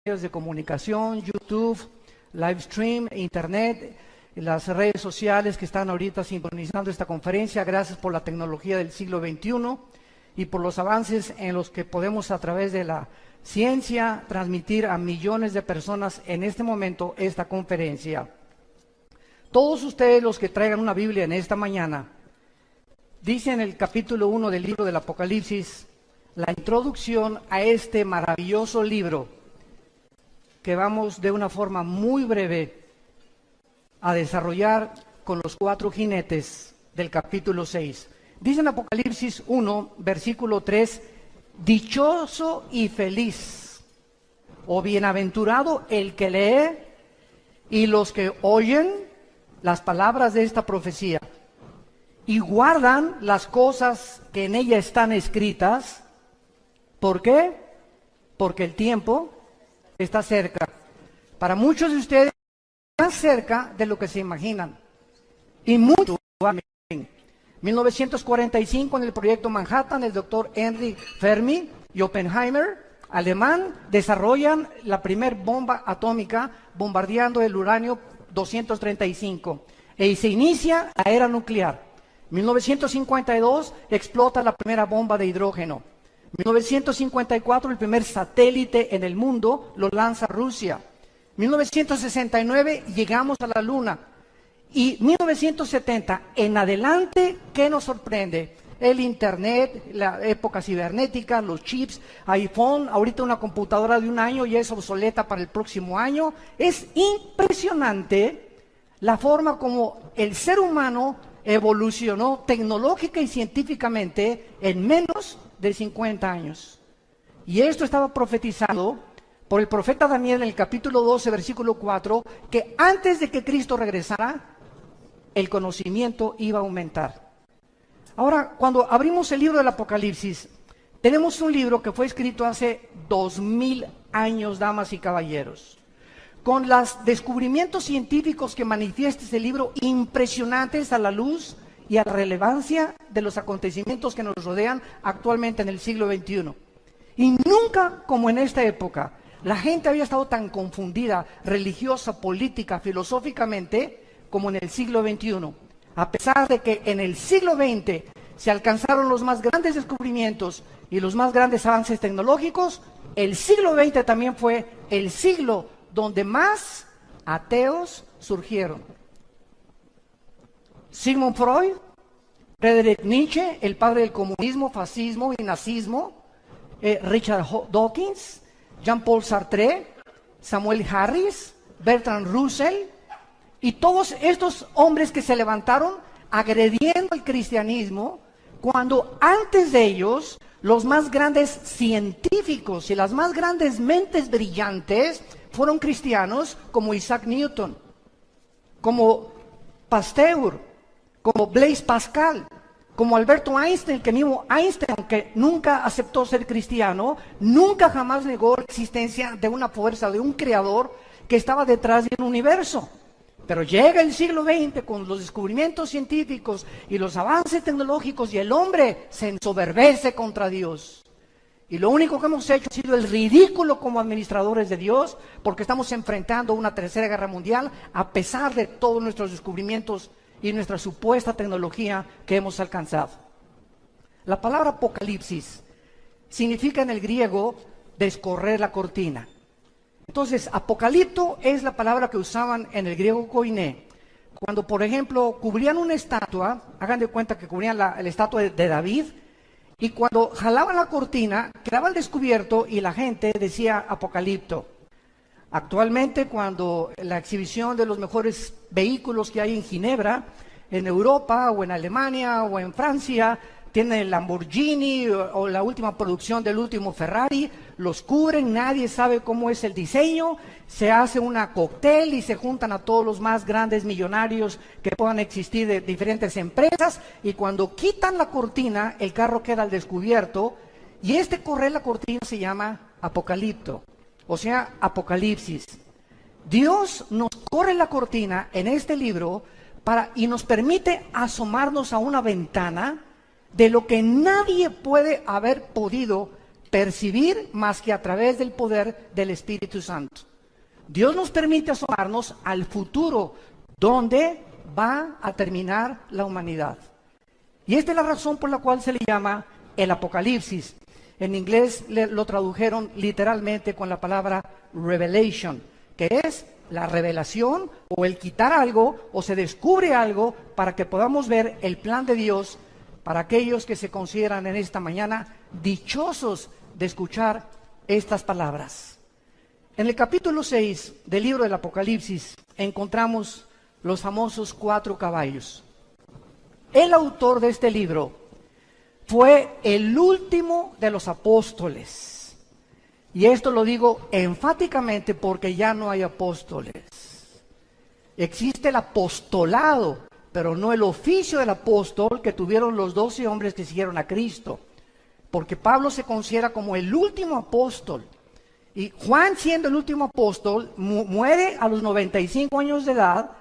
medios de comunicación, YouTube, live stream, internet, las redes sociales que están ahorita sintonizando esta conferencia. Gracias por la tecnología del siglo XXI y por los avances en los que podemos, a través de la ciencia, transmitir a millones de personas en este momento esta conferencia. Todos ustedes los que traigan una Biblia en esta mañana, dice en el capítulo 1 del libro del Apocalipsis, la introducción a este maravilloso libro, que vamos de una forma muy breve a desarrollar con los 4 jinetes del capítulo 6. Dice en Apocalipsis 1, versículo 3, dichoso y feliz, o bienaventurado el que lee y los que oyen las palabras de esta profecía y guardan las cosas que en ella están escritas. ¿Por qué? Porque el tiempo está cerca. Para muchos de ustedes, más cerca de lo que se imaginan. Y mucho. En 1945, en el proyecto Manhattan, el doctor Henry Fermi y Oppenheimer, alemán, desarrollan la primer bomba atómica bombardeando el uranio 235. Y se inicia la era nuclear. 1952 explota la primera bomba de hidrógeno. 1954 el primer satélite en el mundo lo lanza Rusia. 1969 llegamos a la Luna. Y 1970 en adelante, ¿qué nos sorprende? El Internet, la época cibernética, los chips, iPhone, ahorita una computadora de un año ya es obsoleta para el próximo año. Es impresionante la forma como el ser humano evolucionó tecnológica y científicamente en menos de 50 años. Y esto estaba profetizado por el profeta Daniel en el capítulo 12, versículo 4, que antes de que Cristo regresara, el conocimiento iba a aumentar. Ahora, cuando abrimos el libro del Apocalipsis, tenemos un libro que fue escrito hace 2000 años, damas y caballeros, con los descubrimientos científicos que manifiesta este libro, impresionantes a la luz y a la relevancia de los acontecimientos que nos rodean actualmente en el siglo XXI. Y nunca como en esta época, la gente había estado tan confundida, religiosa, política, filosóficamente, como en el siglo XXI. A pesar de que en el siglo XX se alcanzaron los más grandes descubrimientos y los más grandes avances tecnológicos, el siglo XX también fue el siglo donde más ateos surgieron. Sigmund Freud, Friedrich Nietzsche, el padre del comunismo, fascismo y nazismo, Richard Dawkins, Jean-Paul Sartre, Samuel Harris, Bertrand Russell, y todos estos hombres que se levantaron agrediendo el cristianismo, cuando antes de ellos los más grandes científicos y las más grandes mentes brillantes fueron cristianos, como Isaac Newton, como Pasteur, como Blaise Pascal, como Alberto Einstein, que mismo Einstein, aunque nunca aceptó ser cristiano, nunca jamás negó la existencia de una fuerza, de un creador que estaba detrás del universo. Pero llega el siglo XX con los descubrimientos científicos y los avances tecnológicos y el hombre se ensoberbece contra Dios. Y lo único que hemos hecho ha sido el ridículo como administradores de Dios, porque estamos enfrentando una tercera guerra mundial a pesar de todos nuestros descubrimientos y nuestra supuesta tecnología que hemos alcanzado. La palabra Apocalipsis significa en el griego descorrer la cortina. Entonces, apocalipto es la palabra que usaban en el griego koiné. Cuando, por ejemplo, cubrían una estatua, hagan de cuenta que cubrían la estatua de David, y cuando jalaban la cortina, quedaba al descubierto y la gente decía apocalipto. Actualmente, cuando la exhibición de los mejores vehículos que hay en Ginebra, en Europa o en Alemania o en Francia, tienen el Lamborghini o la última producción del último Ferrari, los cubren, nadie sabe cómo es el diseño, se hace una cóctel y se juntan a todos los más grandes millonarios que puedan existir de diferentes empresas, y cuando quitan la cortina, el carro queda al descubierto, y correr la cortina se llama apocalipto, o sea, apocalipsis. Dios nos corre la cortina en este libro y nos permite asomarnos a una ventana de lo que nadie puede haber podido percibir más que a través del poder del Espíritu Santo. Dios nos permite asomarnos al futuro, donde va a terminar la humanidad. Y esta es la razón por la cual se le llama el Apocalipsis. En inglés lo tradujeron literalmente con la palabra revelation, que es la revelación o el quitar algo o se descubre algo para que podamos ver el plan de Dios para aquellos que se consideran en esta mañana dichosos de escuchar estas palabras. En el capítulo 6 del libro del Apocalipsis encontramos los famosos 4 caballos. El autor de este libro fue el último de los apóstoles. Y esto lo digo enfáticamente porque ya no hay apóstoles. Existe el apostolado, pero no el oficio del apóstol que tuvieron los 12 hombres que siguieron a Cristo. Porque Pablo se considera como el último apóstol. Y Juan, siendo el último apóstol, muere a los 95 años de edad.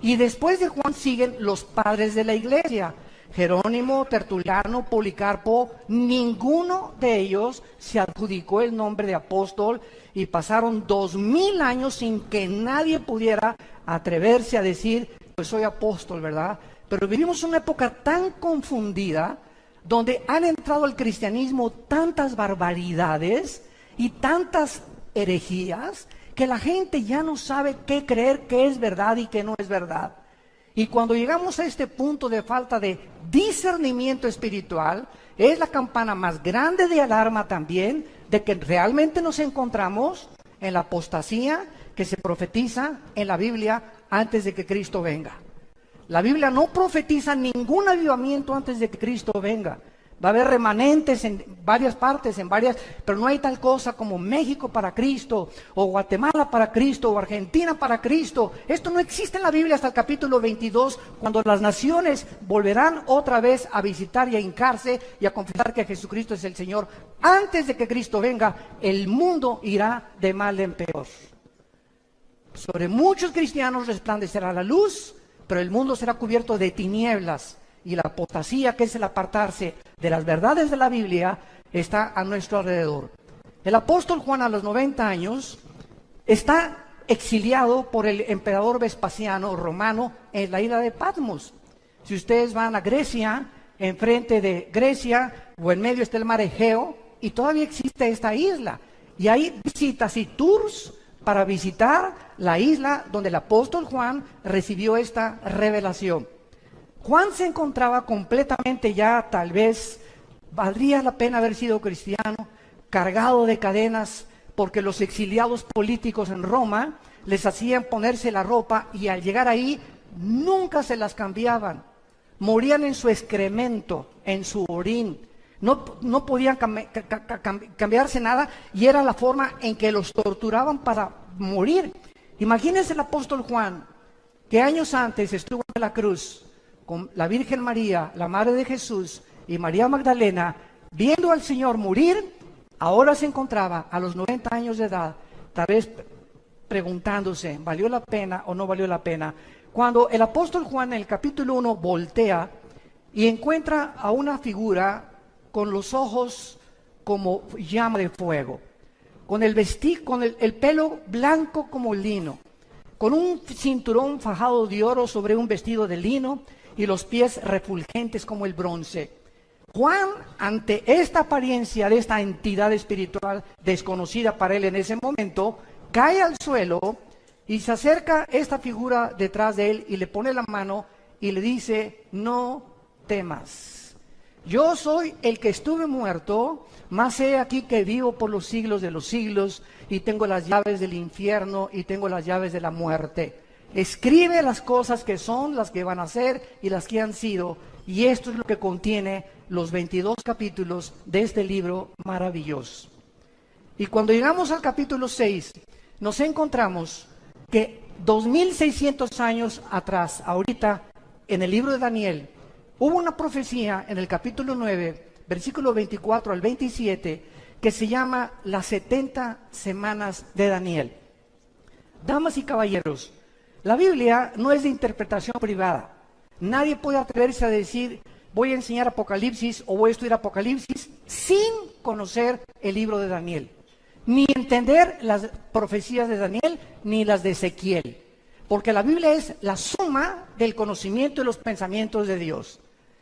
Y después de Juan siguen los padres de la iglesia. Jerónimo, Tertuliano, Policarpo, ninguno de ellos se adjudicó el nombre de apóstol y pasaron 2000 años sin que nadie pudiera atreverse a decir, pues soy apóstol, ¿verdad? Pero vivimos una época tan confundida, donde han entrado al cristianismo tantas barbaridades y tantas herejías, que la gente ya no sabe qué creer, qué es verdad y qué no es verdad. Y cuando llegamos a este punto de falta de discernimiento espiritual, es la campana más grande de alarma también de que realmente nos encontramos en la apostasía que se profetiza en la Biblia antes de que Cristo venga. La Biblia no profetiza ningún avivamiento antes de que Cristo venga. Va a haber remanentes en varias partes, pero no hay tal cosa como México para Cristo, o Guatemala para Cristo, o Argentina para Cristo. Esto no existe en la Biblia hasta el capítulo 22, cuando las naciones volverán otra vez a visitar y a hincarse y a confesar que Jesucristo es el Señor. Antes de que Cristo venga, el mundo irá de mal en peor. Sobre muchos cristianos resplandecerá la luz, pero el mundo será cubierto de tinieblas. Y la apostasía, que es el apartarse de las verdades de la Biblia, está a nuestro alrededor. El apóstol Juan, a los 90 años, está exiliado por el emperador Vespasiano romano en la isla de Patmos. Si ustedes van a Grecia, enfrente de Grecia o en medio está el mar Egeo, y todavía existe esta isla. Y hay visitas y tours para visitar la isla donde el apóstol Juan recibió esta revelación. Juan se encontraba completamente ya, tal vez valdría la pena haber sido cristiano, cargado de cadenas, porque los exiliados políticos en Roma les hacían ponerse la ropa y al llegar ahí nunca se las cambiaban. Morían en su excremento, en su orín. No podían cambiarse nada y era la forma en que los torturaban para morir. Imagínense el apóstol Juan, que años antes estuvo en la cruz con la Virgen María, la Madre de Jesús y María Magdalena, viendo al Señor morir, ahora se encontraba a los 90 años de edad, tal vez preguntándose, ¿valió la pena o no valió la pena? Cuando el apóstol Juan en el capítulo 1 voltea y encuentra a una figura con los ojos como llama de fuego, con el pelo blanco como lino, con un cinturón fajado de oro sobre un vestido de lino y los pies refulgentes como el bronce. Juan, ante esta apariencia de esta entidad espiritual desconocida para él en ese momento, cae al suelo y se acerca esta figura detrás de él y le pone la mano y le dice, no temas. Yo soy el que estuve muerto, mas he aquí que vivo por los siglos de los siglos y tengo las llaves del infierno y tengo las llaves de la muerte. Escribe las cosas que son, las que van a ser y las que han sido. Y esto es lo que contiene los 22 capítulos de este libro maravilloso. Y cuando llegamos al capítulo 6, nos encontramos que 2600 años atrás, ahorita, en el libro de Daniel, hubo una profecía en el capítulo 9, versículo 24 al 27, que se llama las 70 semanas de Daniel. Damas y caballeros, la Biblia no es de interpretación privada. Nadie puede atreverse a decir voy a enseñar Apocalipsis o voy a estudiar Apocalipsis sin conocer el libro de Daniel, ni entender las profecías de Daniel, ni las de Ezequiel, porque la Biblia es la suma del conocimiento y los pensamientos de Dios.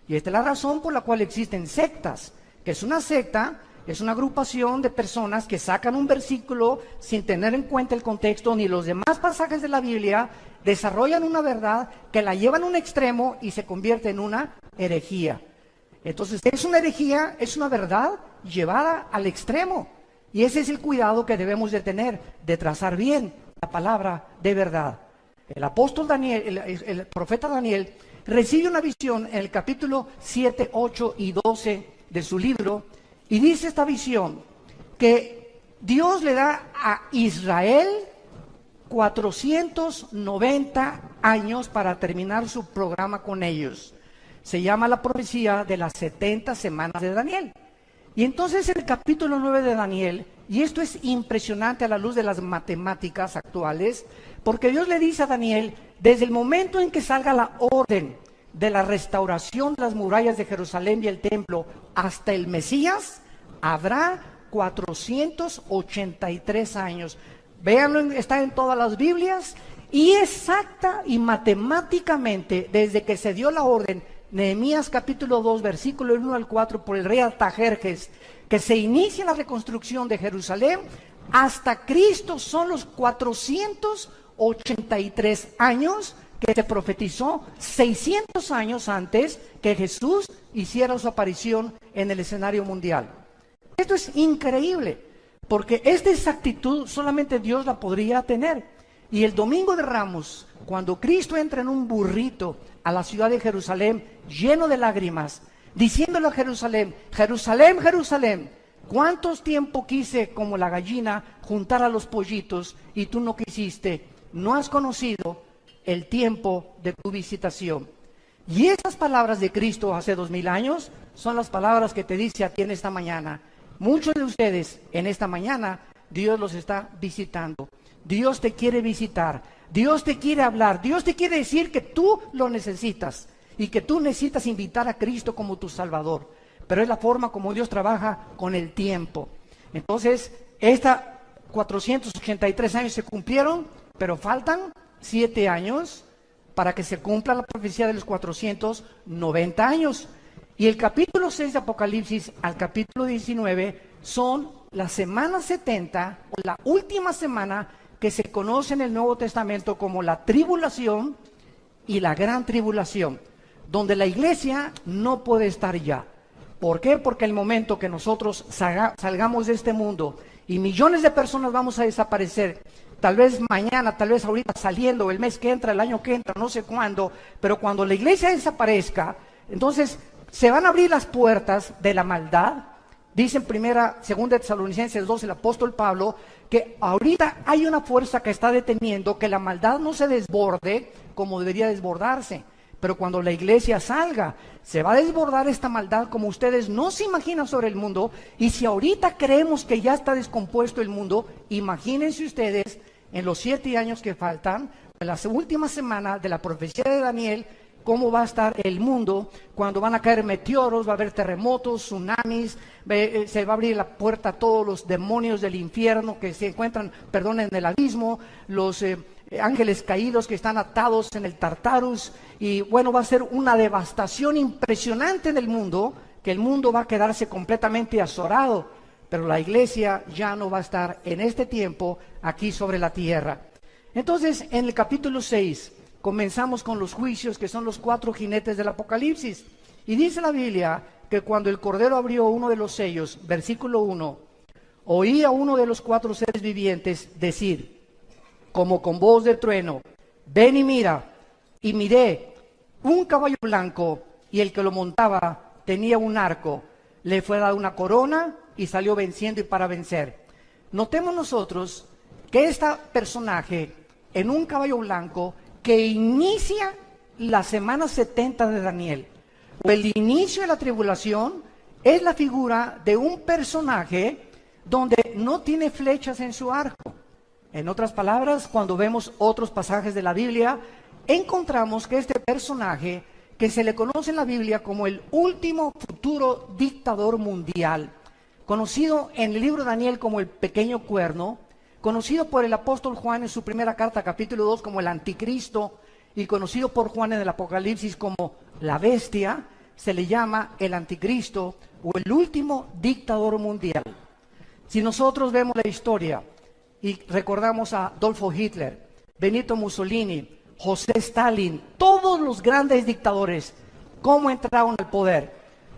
Y esta es la razón por la cual existen sectas, que es una secta, es una agrupación de personas que sacan un versículo sin tener en cuenta el contexto ni los demás pasajes de la Biblia, desarrollan una verdad que la llevan a un extremo y se convierte en una herejía. Entonces, es una herejía, es una verdad llevada al extremo. Y ese es el cuidado que debemos de tener, de trazar bien la palabra de verdad. El apóstol Daniel, el profeta Daniel, recibe una visión en el capítulo 7, 8 y 12 de su libro, y dice esta visión que Dios le da a Israel 490 años para terminar su programa con ellos. Se llama la profecía de las 70 semanas de Daniel. Y entonces en el capítulo 9 de Daniel, y esto es impresionante a la luz de las matemáticas actuales, porque Dios le dice a Daniel, desde el momento en que salga la orden de la restauración de las murallas de Jerusalén y el templo hasta el Mesías, habrá 483 años. Véanlo, está en todas las Biblias, y exacta y matemáticamente, desde que se dio la orden, Nehemías capítulo 2, versículo 1 al 4, por el rey Artajerjes, que se inicia la reconstrucción de Jerusalén, hasta Cristo son los 483 años que se profetizó 600 años antes que Jesús hiciera su aparición en el escenario mundial. Esto es increíble, porque esta exactitud solamente Dios la podría tener. Y el domingo de Ramos, cuando Cristo entra en un burrito a la ciudad de Jerusalén, lleno de lágrimas, diciéndole a Jerusalén, Jerusalén, Jerusalén, ¿cuántos tiempo quise como la gallina juntar a los pollitos y tú no quisiste? No has conocido el tiempo de tu visitación. Y esas palabras de Cristo hace 2000 años son las palabras que te dice a ti en esta mañana. Muchos de ustedes en esta mañana, Dios los está visitando. Dios te quiere visitar, Dios te quiere hablar, Dios te quiere decir que tú lo necesitas y que tú necesitas invitar a Cristo como tu Salvador. Pero es la forma como Dios trabaja con el tiempo. Entonces, 483 años se cumplieron, pero faltan 7 años para que se cumpla la profecía de los 490 años. Y el capítulo 6 de Apocalipsis al capítulo 19 son las semanas 70, o la última semana que se conoce en el Nuevo Testamento como la tribulación y la gran tribulación, donde la iglesia no puede estar ya. ¿Por qué? Porque el momento que nosotros salgamos de este mundo y millones de personas vamos a desaparecer, tal vez mañana, tal vez ahorita saliendo, el mes que entra, el año que entra, no sé cuándo, pero cuando la iglesia desaparezca, entonces se van a abrir las puertas de la maldad. Dice en segunda de Tesalonicenses 2 el apóstol Pablo que ahorita hay una fuerza que está deteniendo que la maldad no se desborde como debería desbordarse. Pero cuando la iglesia salga, se va a desbordar esta maldad como ustedes no se imaginan sobre el mundo. Y si ahorita creemos que ya está descompuesto el mundo, imagínense ustedes en los 7 años que faltan, en la última semana de la profecía de Daniel, cómo va a estar el mundo cuando van a caer meteoros, va a haber terremotos, tsunamis, se va a abrir la puerta a todos los demonios del infierno que se encuentran, en el abismo, los ángeles caídos que están atados en el Tartarus, y bueno, va a ser una devastación impresionante en el mundo, que el mundo va a quedarse completamente azorado, pero la iglesia ya no va a estar en este tiempo aquí sobre la tierra. Entonces, en el capítulo 6, comenzamos con los juicios, que son los 4 jinetes del Apocalipsis. Y dice la Biblia que cuando el Cordero abrió uno de los sellos, versículo 1, oí a uno de los 4 seres vivientes decir, como con voz de trueno, ven y mira. Y miré un caballo blanco, y el que lo montaba tenía un arco. Le fue dada una corona y salió venciendo y para vencer. Notemos nosotros que este personaje en un caballo blanco que inicia la semana 70 de Daniel, o el inicio de la tribulación, es la figura de un personaje donde no tiene flechas en su arco. En otras palabras, cuando vemos otros pasajes de la Biblia, encontramos que este personaje que se le conoce en la Biblia como el último futuro dictador mundial, conocido en el libro de Daniel como el pequeño cuerno, conocido por el apóstol Juan en su primera carta, capítulo 2, como el anticristo, y conocido por Juan en el Apocalipsis como la bestia. Se le llama el anticristo o el último dictador mundial. Si nosotros vemos la historia y recordamos a Adolfo Hitler, Benito Mussolini, José Stalin, todos los grandes dictadores, ¿cómo entraron al poder?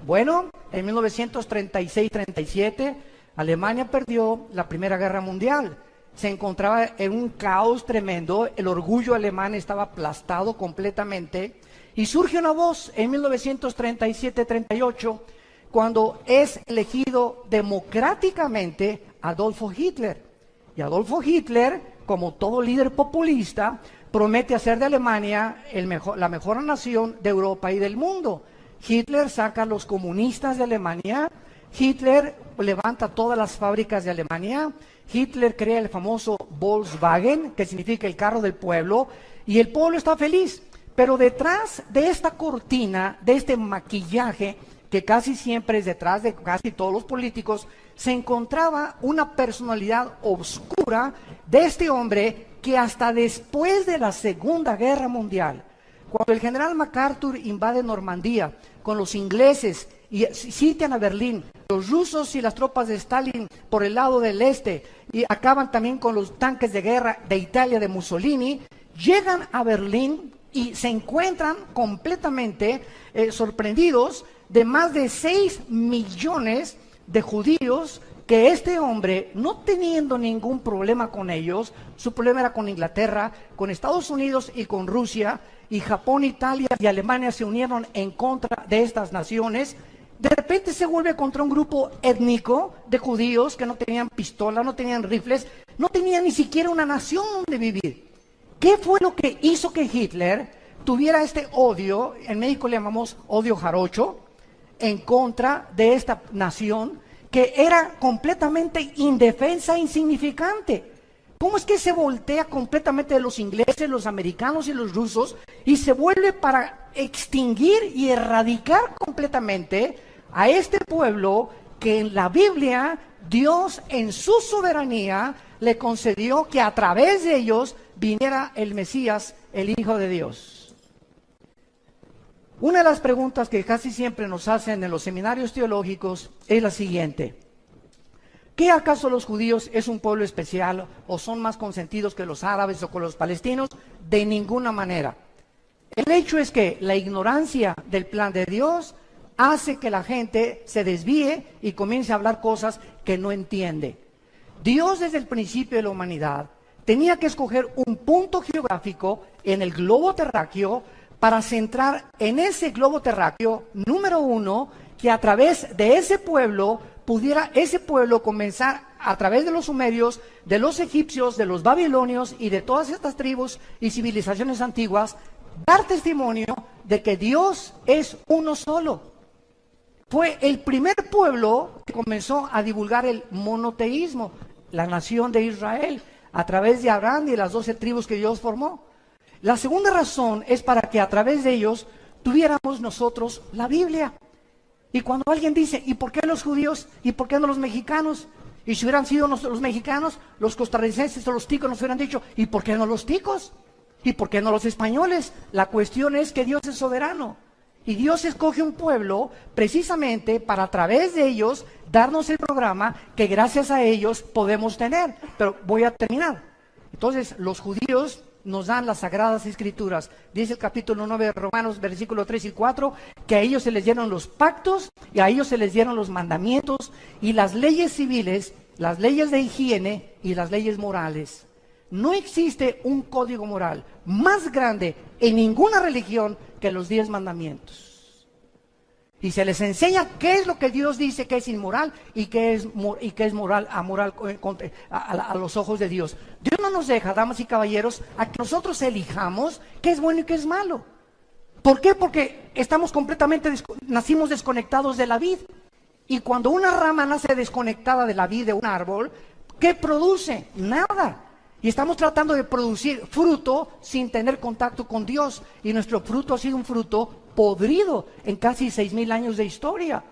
Bueno, en 1936-37, Alemania perdió la Primera Guerra Mundial. Se encontraba en un caos tremendo, el orgullo alemán estaba aplastado completamente, y surge una voz en 1937-38, cuando es elegido democráticamente Adolfo Hitler. Y Adolfo Hitler, como todo líder populista, promete hacer de Alemania la mejor nación de Europa y del mundo. Hitler saca a los comunistas de Alemania, Hitler levanta todas las fábricas de Alemania, Hitler crea el famoso Volkswagen, que significa el carro del pueblo, y el pueblo está feliz. Pero detrás de esta cortina, de este maquillaje, que casi siempre es detrás de casi todos los políticos, se encontraba una personalidad oscura de este hombre que hasta después de la Segunda Guerra Mundial, cuando el general MacArthur invade Normandía con los ingleses y sitian a Berlín, los rusos y las tropas de Stalin por el lado del este, y acaban también con los tanques de guerra de Italia de Mussolini, llegan a Berlín y se encuentran completamente sorprendidos de más de 6 millones de judíos, que este hombre, no teniendo ningún problema con ellos, su problema era con Inglaterra, con Estados Unidos y con Rusia, y Japón, Italia y Alemania se unieron en contra de estas naciones. De repente se vuelve contra un grupo étnico de judíos que no tenían pistola, no tenían rifles, no tenían ni siquiera una nación donde vivir. ¿Qué fue lo que hizo que Hitler tuviera este odio? En México le llamamos odio jarocho, en contra de esta nación que era completamente indefensa e insignificante. ¿Cómo es que se voltea completamente de los ingleses, los americanos y los rusos y se vuelve para extinguir y erradicar completamente a este pueblo que en la Biblia Dios en su soberanía le concedió que a través de ellos viniera el Mesías, el Hijo de Dios? Una de las preguntas que casi siempre nos hacen en los seminarios teológicos es la siguiente: ¿qué acaso los judíos es un pueblo especial o son más consentidos que los árabes o con los palestinos? De ninguna manera. El hecho es que la ignorancia del plan de Dios hace que la gente se desvíe y comience a hablar cosas que no entiende. Dios desde el principio de la humanidad tenía que escoger un punto geográfico en el globo terráqueo para centrar en ese globo terráqueo, número uno, que a través de ese pueblo pudiera ese pueblo comenzar a través de los sumerios, de los egipcios, de los babilonios y de todas estas tribus y civilizaciones antiguas, dar testimonio de que Dios es uno solo. Fue el primer pueblo que comenzó a divulgar el monoteísmo, la nación de Israel, a través de Abraham y de las 12 tribus que Dios formó. La segunda razón es para que a través de ellos tuviéramos nosotros la Biblia. Y cuando alguien dice, ¿y por qué los judíos? ¿Y por qué no los mexicanos? Y si hubieran sido los mexicanos, los costarricenses o los ticos nos hubieran dicho, ¿y por qué no los ticos? ¿Y por qué no los españoles? La cuestión es que Dios es soberano. Y Dios escoge un pueblo precisamente para a través de ellos darnos el programa que gracias a ellos podemos tener. Pero voy a terminar. Entonces, los judíos nos dan las Sagradas Escrituras. Dice el capítulo 9 de Romanos, versículos 3 y 4, que a ellos se les dieron los pactos y a ellos se les dieron los mandamientos y las leyes civiles, las leyes de higiene y las leyes morales. No existe un código moral más grande en ninguna religión que los 10 mandamientos. Y se les enseña qué es lo que Dios dice que es inmoral y qué es moral, amoral a los ojos de Dios. Dios no nos deja, damas y caballeros, a que nosotros elijamos qué es bueno y qué es malo. ¿Por qué? Porque estamos nacimos desconectados de la vid. Y cuando una rama nace desconectada de la vid de un árbol, ¿qué produce? Nada. Y estamos tratando de producir fruto sin tener contacto con Dios. Y nuestro fruto ha sido un fruto podrido en casi 6,000 años de historia.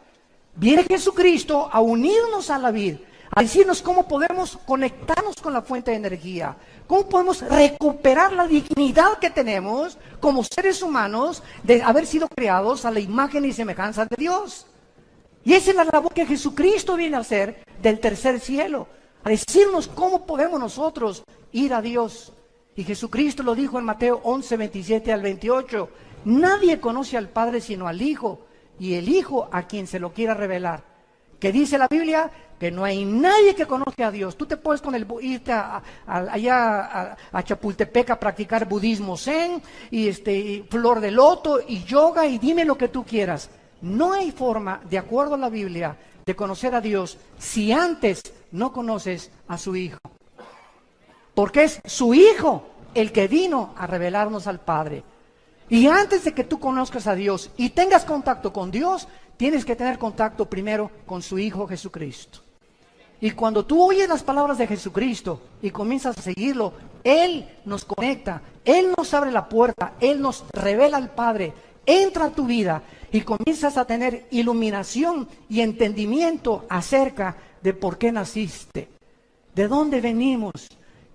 Viene Jesucristo a unirnos a la vid, a decirnos cómo podemos conectarnos con la fuente de energía, cómo podemos recuperar la dignidad que tenemos como seres humanos de haber sido creados a la imagen y semejanza de Dios. Y esa es la labor que Jesucristo viene a hacer del tercer cielo, a decirnos cómo podemos nosotros ir a Dios. Y Jesucristo lo dijo en Mateo 11, 27 al 28, nadie conoce al Padre sino al Hijo, y el Hijo a quien se lo quiera revelar. Que dice la Biblia que no hay nadie que conozca a Dios. Tú te puedes irte allá a Chapultepec a practicar budismo zen, y flor de loto, y yoga, y dime lo que tú quieras. No hay forma, de acuerdo a la Biblia, de conocer a Dios si antes no conoces a su Hijo. Porque es su Hijo el que vino a revelarnos al Padre. Y antes de que tú conozcas a Dios y tengas contacto con Dios, tienes que tener contacto primero con su Hijo Jesucristo. Y cuando tú oyes las palabras de Jesucristo y comienzas a seguirlo, Él nos conecta, Él nos abre la puerta, Él nos revela al Padre, entra a tu vida y comienzas a tener iluminación y entendimiento acerca de por qué naciste, de dónde venimos,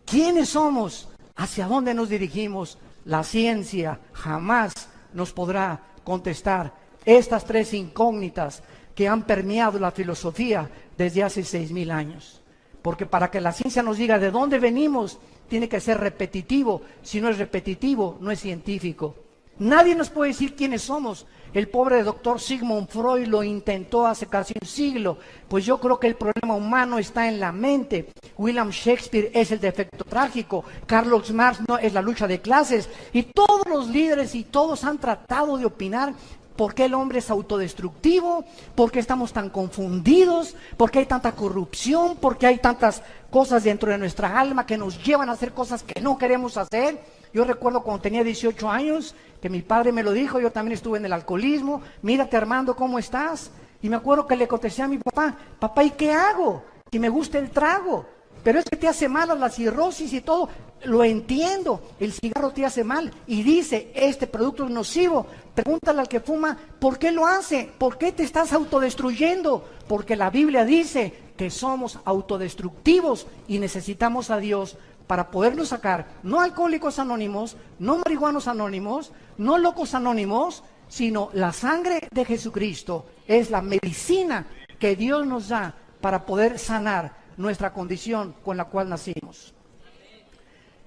quiénes somos, hacia dónde nos dirigimos. La ciencia jamás nos podrá contestar estas tres incógnitas que han permeado la filosofía desde hace 6,000 años. Porque para que la ciencia nos diga de dónde venimos, tiene que ser repetitivo. Si no es repetitivo, no es científico. Nadie nos puede decir quiénes somos. El pobre doctor Sigmund Freud lo intentó hace casi un siglo. Pues yo creo que el problema humano está en la mente. William Shakespeare es el defecto trágico. Karl Marx no, es la lucha de clases. Y todos los líderes y todos han tratado de opinar por qué el hombre es autodestructivo, por qué estamos tan confundidos, por qué hay tanta corrupción, por qué hay tantas cosas dentro de nuestra alma que nos llevan a hacer cosas que no queremos hacer. Yo recuerdo cuando tenía 18 años, que mi padre me lo dijo, yo también estuve en el alcoholismo, mírate Armando, ¿cómo estás? Y me acuerdo que le contesté a mi papá, papá, ¿y qué hago? Que me gusta el trago, pero es que te hace mal la cirrosis y todo, lo entiendo, el cigarro te hace mal, y dice, este producto es nocivo, pregúntale al que fuma, ¿por qué lo hace? ¿Por qué te estás autodestruyendo? Porque la Biblia dice que somos autodestructivos y necesitamos a Dios para podernos sacar, no alcohólicos anónimos, no marihuanos anónimos, no locos anónimos, sino la sangre de Jesucristo es la medicina que Dios nos da para poder sanar nuestra condición con la cual nacimos.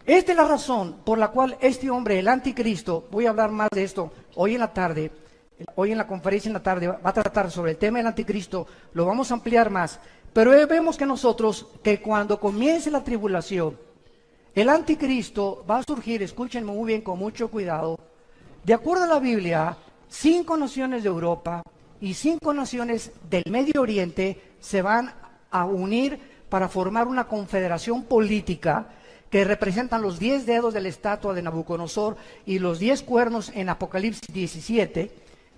Esta es la razón por la cual este hombre, el anticristo, voy a hablar más de esto hoy en la tarde, hoy en la conferencia en la tarde, va a tratar sobre el tema del anticristo, lo vamos a ampliar más, pero vemos que nosotros, que cuando comience la tribulación, el anticristo va a surgir, escúchenme muy bien, con mucho cuidado. De acuerdo a la Biblia, 5 naciones de Europa y 5 naciones del Medio Oriente se van a unir para formar una confederación política que representan los 10 dedos de la estatua de Nabucodonosor y los 10 cuernos en Apocalipsis 17,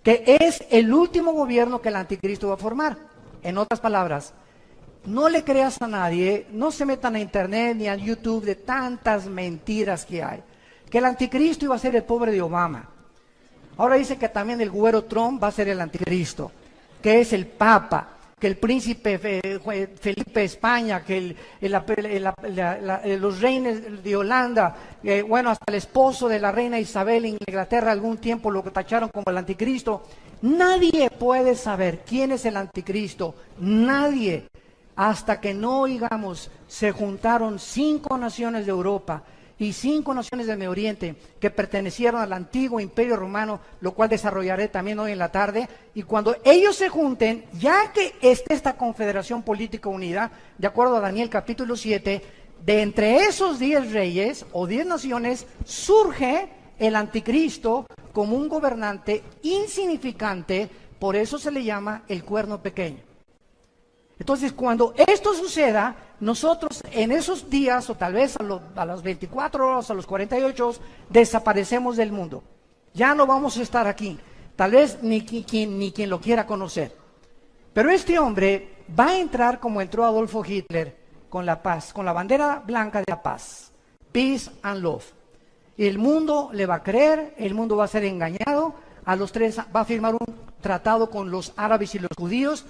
que es el último gobierno que el anticristo va a formar. En otras palabras, no le creas a nadie, no se metan a internet ni a YouTube de tantas mentiras que hay. Que el anticristo iba a ser el pobre de Obama. Ahora dice que también el güero Trump va a ser el anticristo, que es el Papa, que el príncipe Felipe de España, que los reyes de Holanda, bueno, hasta el esposo de la reina Isabel en Inglaterra algún tiempo lo tacharon como el anticristo. Nadie puede saber quién es el anticristo, nadie. Hasta que no oigamos, se juntaron 5 naciones de Europa y 5 naciones del Medio Oriente que pertenecieron al antiguo Imperio Romano, lo cual desarrollaré también hoy en la tarde. Y cuando ellos se junten, ya que esté esta confederación política unida, de acuerdo a Daniel capítulo 7, de entre esos 10 reyes o 10 naciones surge el anticristo como un gobernante insignificante, por eso se le llama el cuerno pequeño. Entonces, cuando esto suceda, nosotros en esos días, o tal vez a las 24 horas, a los 48, desaparecemos del mundo. Ya no vamos a estar aquí. Tal vez ni quien lo quiera conocer. Pero este hombre va a entrar como entró Adolfo Hitler, con la paz, con la bandera blanca de la paz. peace and love. Y el mundo le va a creer, el mundo va a ser engañado, a los 3 va a firmar un tratado con los árabes y los judíos.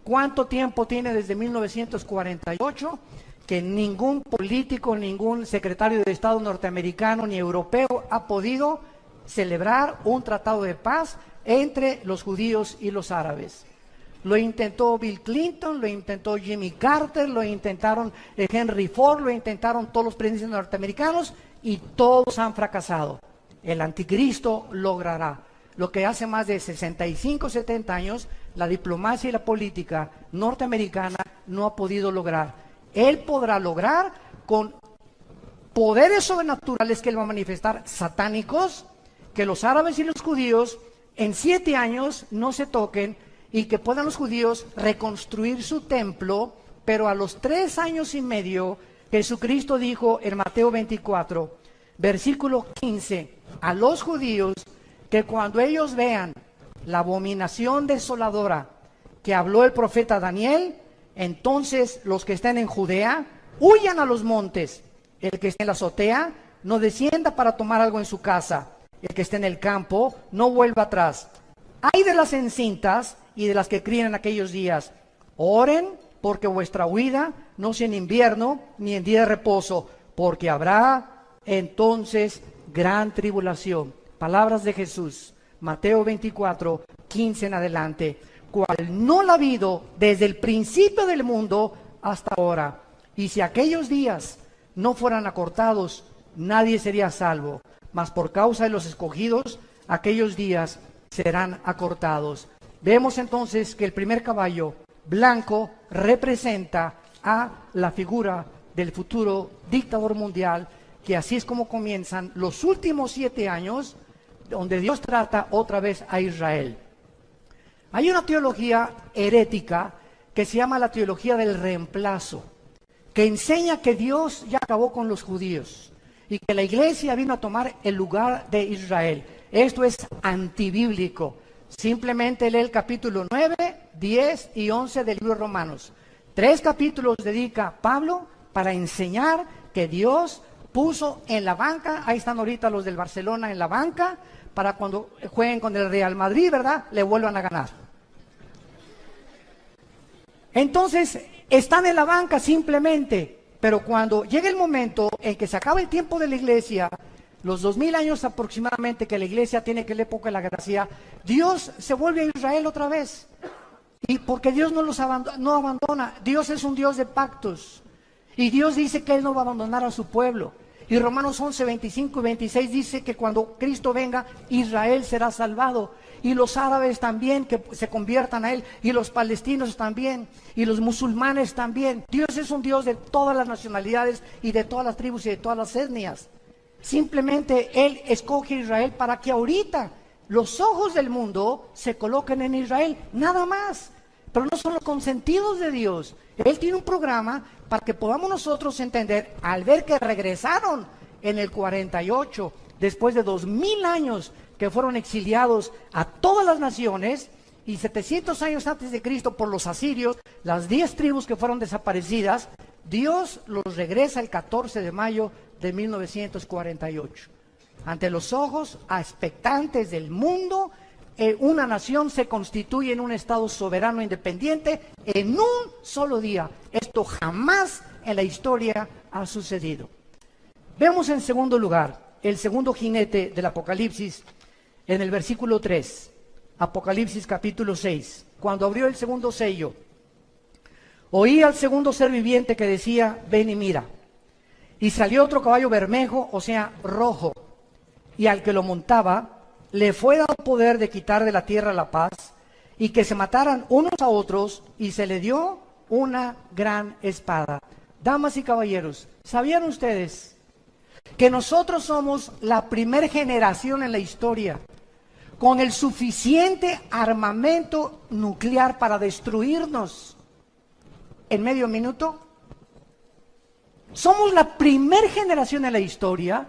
¿Cuánto tiempo tiene desde 1948? Que ningún político, ningún secretario de Estado norteamericano ni europeo ha podido celebrar un tratado de paz entre los judíos y los árabes. Lo intentó Bill Clinton, lo intentó Jimmy Carter, lo intentaron Henry Ford, lo intentaron todos los presidentes norteamericanos y todos han fracasado. El anticristo logrará lo que hace más de 65, 70 años la diplomacia y la política norteamericana no ha podido lograr. Él podrá lograr con poderes sobrenaturales que él va a manifestar, satánicos, que los árabes y los judíos en 7 años no se toquen y que puedan los judíos reconstruir su templo, pero a los 3 años y medio, Jesucristo dijo en Mateo 24, versículo 15, a los judíos que cuando ellos vean la abominación desoladora que habló el profeta Daniel, entonces los que estén en Judea huyan a los montes. El que esté en la azotea no descienda para tomar algo en su casa. El que esté en el campo no vuelva atrás. Ay de las encintas y de las que crían en aquellos días. Oren porque vuestra huida no sea en invierno ni en día de reposo, porque habrá entonces gran tribulación. Palabras de Jesús, Mateo 24, 15 en adelante, cual no la ha habido desde el principio del mundo hasta ahora. Y si aquellos días no fueran acortados, nadie sería salvo, mas por causa de los escogidos, aquellos días serán acortados. Vemos entonces que el primer caballo blanco representa a la figura del futuro dictador mundial, que así es como comienzan los últimos 7 años, donde Dios trata otra vez a Israel. Hay una teología herética que se llama la teología del reemplazo, que enseña que Dios ya acabó con los judíos y que la iglesia vino a tomar el lugar de Israel. Esto es antibíblico. Simplemente lee el capítulo 9, 10 y 11 del libro de Romanos. 3 capítulos dedica Pablo para enseñar que Dios puso en la banca, ahí están ahorita los del Barcelona en la banca, para cuando jueguen con el Real Madrid, ¿verdad?, le vuelvan a ganar. Entonces, están en la banca simplemente, pero cuando llegue el momento en que se acabe el tiempo de la iglesia, los 2000 años aproximadamente que la iglesia tiene, que es la época de la gracia, Dios se vuelve a Israel otra vez. Y porque Dios no abandona, Dios es un Dios de pactos. Y Dios dice que Él no va a abandonar a su pueblo. Y Romanos 11, 25 y 26 dice que cuando Cristo venga, Israel será salvado. Y los árabes también, que se conviertan a Él. Y los palestinos también. Y los musulmanes también. Dios es un Dios de todas las nacionalidades y de todas las tribus y de todas las etnias. Simplemente Él escoge a Israel para que ahorita los ojos del mundo se coloquen en Israel. Nada más. Pero no son los consentidos de Dios. Él tiene un programa para que podamos nosotros entender, al ver que regresaron en el 48, después de 2000 años que fueron exiliados a todas las naciones, y 700 años antes de Cristo por los asirios, las 10 tribus que fueron desaparecidas, Dios los regresa el 14 de mayo de 1948. Ante los ojos expectantes del mundo, una nación se constituye en un estado soberano independiente en un solo día. Esto jamás en la historia ha sucedido. Vemos en segundo lugar el segundo jinete del Apocalipsis en el versículo 3, Apocalipsis capítulo 6. Cuando abrió el segundo sello, oí al segundo ser viviente que decía: ven y mira. Y salió otro caballo bermejo, o sea, rojo, y al que lo montaba le fue dado poder de quitar de la tierra la paz, y que se mataran unos a otros, y se le dio una gran espada. Damas y caballeros, ¿sabían ustedes que nosotros somos la primera generación en la historia con el suficiente armamento nuclear para destruirnos en medio minuto? Somos la primera generación en la historia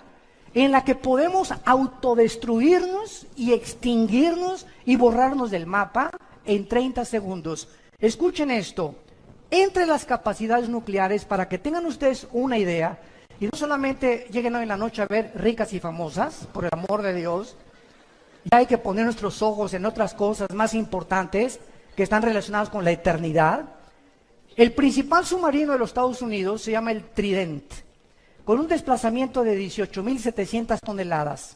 en la que podemos autodestruirnos y extinguirnos y borrarnos del mapa en 30 segundos. Escuchen esto. Entre las capacidades nucleares, para que tengan ustedes una idea, Y no solamente lleguen hoy en la noche a ver ricas y famosas, por el amor de Dios, ya hay que poner nuestros ojos en otras cosas más importantes que están relacionadas con la eternidad. El principal submarino de los Estados Unidos se llama el Trident, con un desplazamiento de 18.700 toneladas.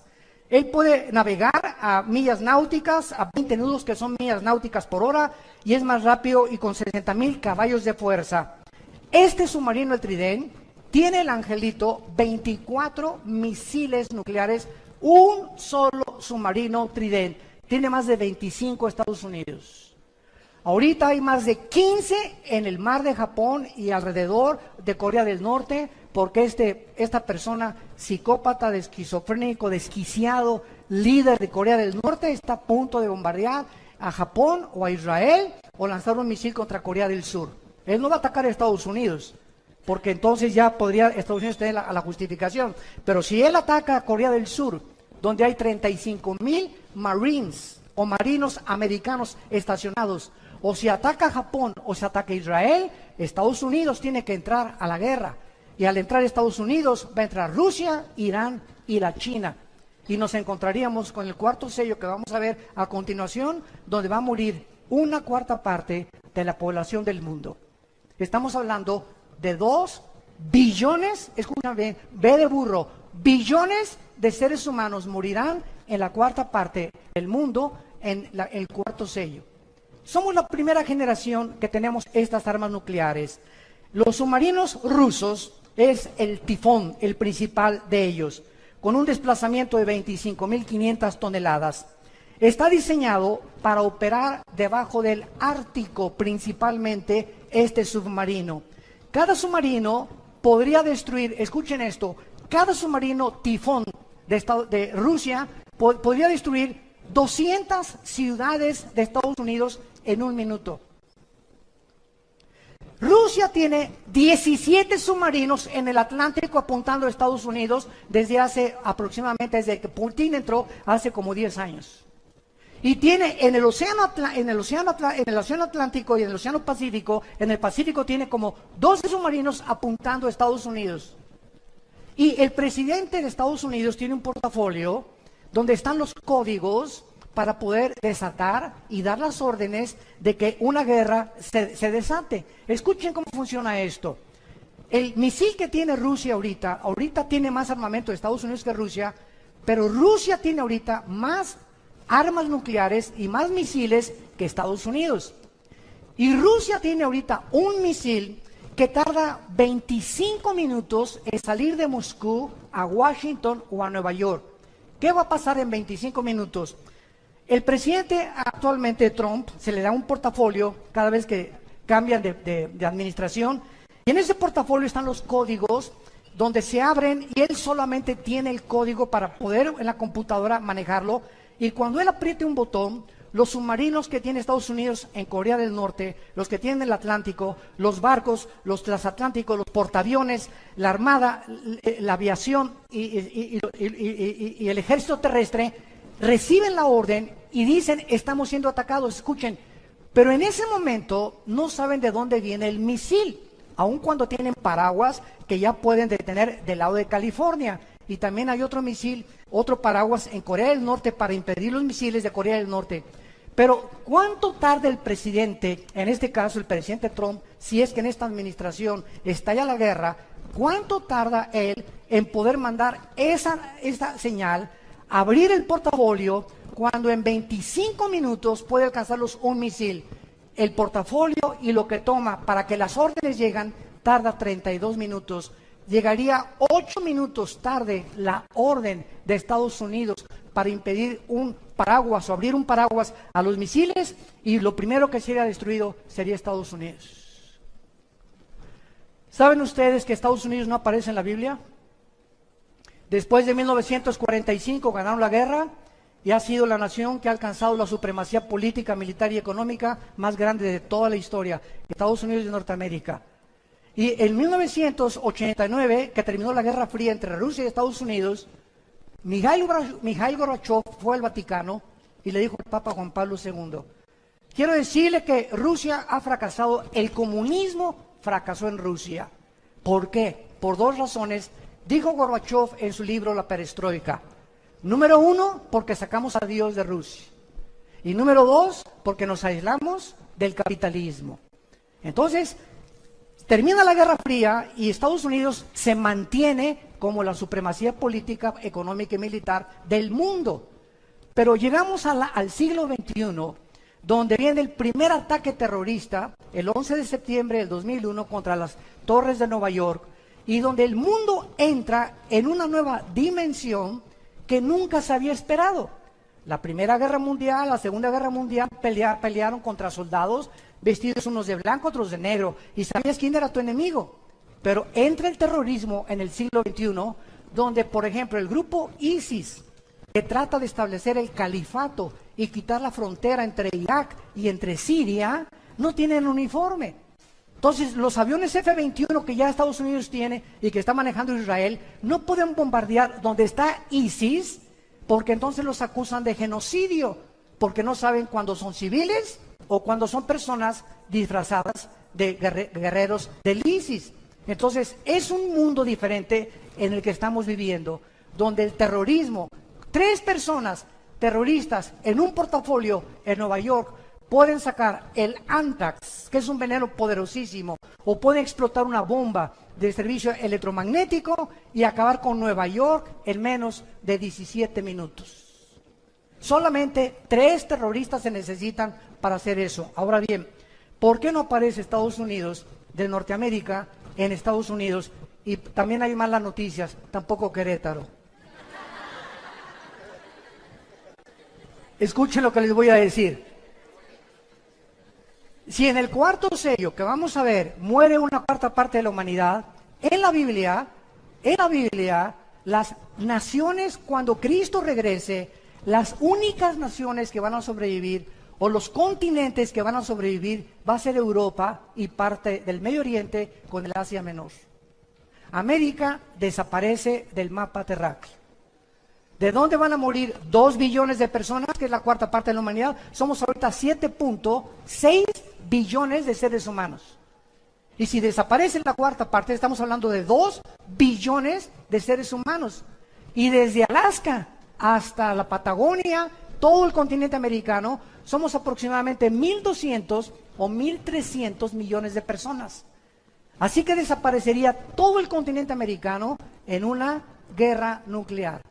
Él puede navegar a millas náuticas, a 20 nudos que son millas náuticas por hora, y es más rápido y con 60.000 caballos de fuerza. Este submarino, el Trident, tiene el angelito 24 misiles nucleares, un solo submarino Trident. Tiene más de 25 Estados Unidos. Ahorita hay más de 15 en el mar de Japón y alrededor de Corea del Norte, porque esta persona psicópata, de esquizofrénico, desquiciado, líder de Corea del Norte, está a punto de bombardear a Japón o a Israel o lanzar un misil contra Corea del Sur. Él no va a atacar a Estados Unidos, porque entonces ya podría Estados Unidos tener la justificación. Pero si él ataca a Corea del Sur, donde hay 35,000 Marines o marinos americanos estacionados, o si ataca a Japón o si ataca a Israel, Estados Unidos tiene que entrar a la guerra. Y al entrar Estados Unidos va a entrar Rusia, Irán y la China. Y nos encontraríamos con el cuarto sello que vamos a ver a continuación, donde va a morir una cuarta parte de la población del mundo. Estamos hablando de 2 billones, escúchame bien, B de burro, billones de seres humanos morirán en la cuarta parte del mundo en el cuarto sello. Somos la primera generación que tenemos estas armas nucleares. Los submarinos rusos es el Tifón, el principal de ellos, con un desplazamiento de 25.500 toneladas. Está diseñado para operar debajo del Ártico, principalmente este submarino. Cada submarino podría destruir, escuchen esto, cada submarino Tifón de Rusia podría destruir 200 ciudades de Estados Unidos en un minuto. Rusia tiene 17 submarinos en el Atlántico apuntando a Estados Unidos desde que Putin entró hace como 10 años. Y tiene en el océano Atlántico y en el océano Pacífico, en el Pacífico tiene como 12 submarinos apuntando a Estados Unidos. Y el presidente de Estados Unidos tiene un portafolio donde están los códigos para poder desatar y dar las órdenes de que una guerra se desate. Escuchen cómo funciona esto. El misil que tiene Rusia ahorita tiene más armamento de Estados Unidos que Rusia, pero Rusia tiene ahorita más armas nucleares y más misiles que Estados Unidos. Y Rusia tiene ahorita un misil que tarda 25 minutos en salir de Moscú a Washington o a Nueva York. ¿Qué va a pasar en 25 minutos? El presidente actualmente, Trump, se le da un portafolio cada vez que cambian de administración, y en ese portafolio están los códigos donde se abren y él solamente tiene el código para poder en la computadora manejarlo, y cuando él apriete un botón, los submarinos que tiene Estados Unidos en Corea del Norte, los que tienen el Atlántico, los barcos, los transatlánticos, los portaaviones, la armada, la aviación y el ejército terrestre, reciben la orden y dicen, estamos siendo atacados, escuchen, pero en ese momento no saben de dónde viene el misil, aun cuando tienen paraguas que ya pueden detener del lado de California. Y también hay otro misil, otro paraguas en Corea del Norte para impedir los misiles de Corea del Norte. Pero ¿cuánto tarda el presidente, en este caso el presidente Trump, si es que en esta administración estalla la guerra, cuánto tarda él en poder mandar esa señal, abrir el portafolio, cuando en 25 minutos puede alcanzarlos un misil? El portafolio y lo que toma para que las órdenes lleguen tarda 32 minutos. Llegaría 8 minutos tarde la orden de Estados Unidos para impedir un paraguas o abrir un paraguas a los misiles, y lo primero que sería destruido sería Estados Unidos. ¿Saben ustedes que Estados Unidos no aparece en la Biblia? Después de 1945 ganaron la guerra y ha sido la nación que ha alcanzado la supremacía política, militar y económica más grande de toda la historia, Estados Unidos de Norteamérica. Y en 1989, que terminó la Guerra Fría entre Rusia y Estados Unidos, Mikhail Gorbachev fue al Vaticano y le dijo al Papa Juan Pablo II, quiero decirle que Rusia ha fracasado, el comunismo fracasó en Rusia. ¿Por qué? Por 2 razones Dijo Gorbachev en su libro La Perestroika. Número 1, porque sacamos a Dios de Rusia. Y número 2, porque nos aislamos del capitalismo. Entonces, termina la Guerra Fría y Estados Unidos se mantiene como la supremacía política, económica y militar del mundo. Pero llegamos al siglo XXI, donde viene el primer ataque terrorista, el 11 de septiembre del 2001, contra las torres de Nueva York, y donde el mundo entra en una nueva dimensión que nunca se había esperado. La Primera Guerra Mundial, la Segunda Guerra Mundial pelearon contra soldados vestidos unos de blanco, otros de negro, y sabías quién era tu enemigo. Pero entra el terrorismo en el siglo XXI, donde, por ejemplo, el grupo ISIS, que trata de establecer el califato y quitar la frontera entre Irak y entre Siria, no tienen uniforme. Entonces, los aviones F-21 que ya Estados Unidos tiene y que está manejando Israel, no pueden bombardear donde está ISIS, porque entonces los acusan de genocidio, porque no saben cuándo son civiles o cuando son personas disfrazadas de guerreros del ISIS. Entonces, es un mundo diferente en el que estamos viviendo, donde el terrorismo, 3 personas terroristas en un portafolio en Nueva York pueden sacar el Anthrax, que es un veneno poderosísimo, o pueden explotar una bomba de servicio electromagnético y acabar con Nueva York en menos de 17 minutos. Solamente 3 terroristas se necesitan para hacer eso. Ahora bien, ¿por qué no aparece Estados Unidos de Norteamérica en Estados Unidos? Y también hay malas noticias, tampoco Querétaro. Escuchen lo que les voy a decir. Si en el cuarto sello que vamos a ver muere una cuarta parte de la humanidad, en la Biblia, las naciones, cuando Cristo regrese, las únicas naciones que van a sobrevivir, o los continentes que van a sobrevivir, va a ser Europa y parte del Medio Oriente con el Asia Menor. América desaparece del mapa terráqueo. ¿De dónde van a morir 2 billones de personas, que es la cuarta parte de la humanidad? Somos ahorita 7.6 billones de seres humanos. Y si desaparece la cuarta parte, estamos hablando de 2 billones de seres humanos. Y desde Alaska hasta la Patagonia, todo el continente americano, somos aproximadamente 1.200 o 1.300 millones de personas. Así que desaparecería todo el continente americano en una guerra nuclear.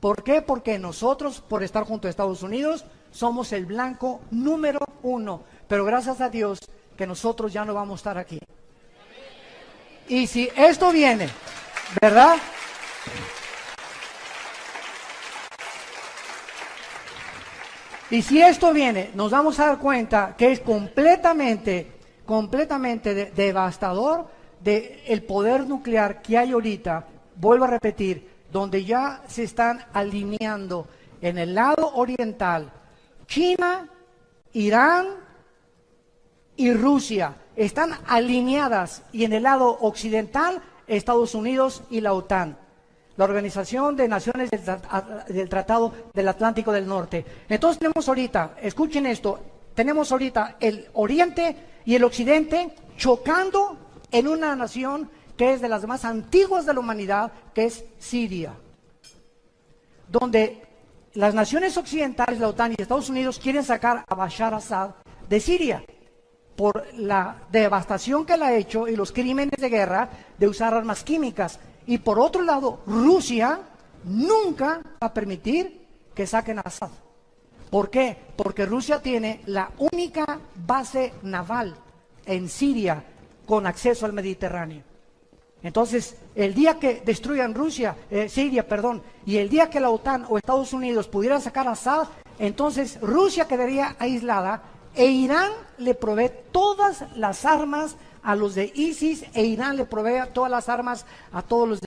¿Por qué? Porque nosotros, por estar junto a Estados Unidos, somos el blanco número 1. Pero gracias a Dios que nosotros ya no vamos a estar aquí. Y si esto viene, ¿verdad? Y si esto viene, nos vamos a dar cuenta que es completamente devastador el poder nuclear que hay ahorita. Vuelvo a repetir, donde ya se están alineando en el lado oriental, China, Irán y Rusia están alineadas, y en el lado occidental, Estados Unidos y la OTAN, la Organización de Naciones del Tratado del Atlántico del Norte. Entonces tenemos ahorita, escuchen esto, tenemos ahorita el oriente y el occidente chocando en una nación que es de las más antiguas de la humanidad, que es Siria, donde las naciones occidentales, la OTAN y Estados Unidos, quieren sacar a Bashar Assad de Siria por la devastación que él ha hecho y los crímenes de guerra de usar armas químicas. Y por otro lado, Rusia nunca va a permitir que saquen a Assad. ¿Por qué? Porque Rusia tiene la única base naval en Siria con acceso al Mediterráneo. Entonces, el día que destruyan Siria, y el día que la OTAN o Estados Unidos pudieran sacar a Assad, entonces Rusia quedaría aislada e Irán le provee todas las armas a los de ISIS, e Irán le provee todas las armas a todos los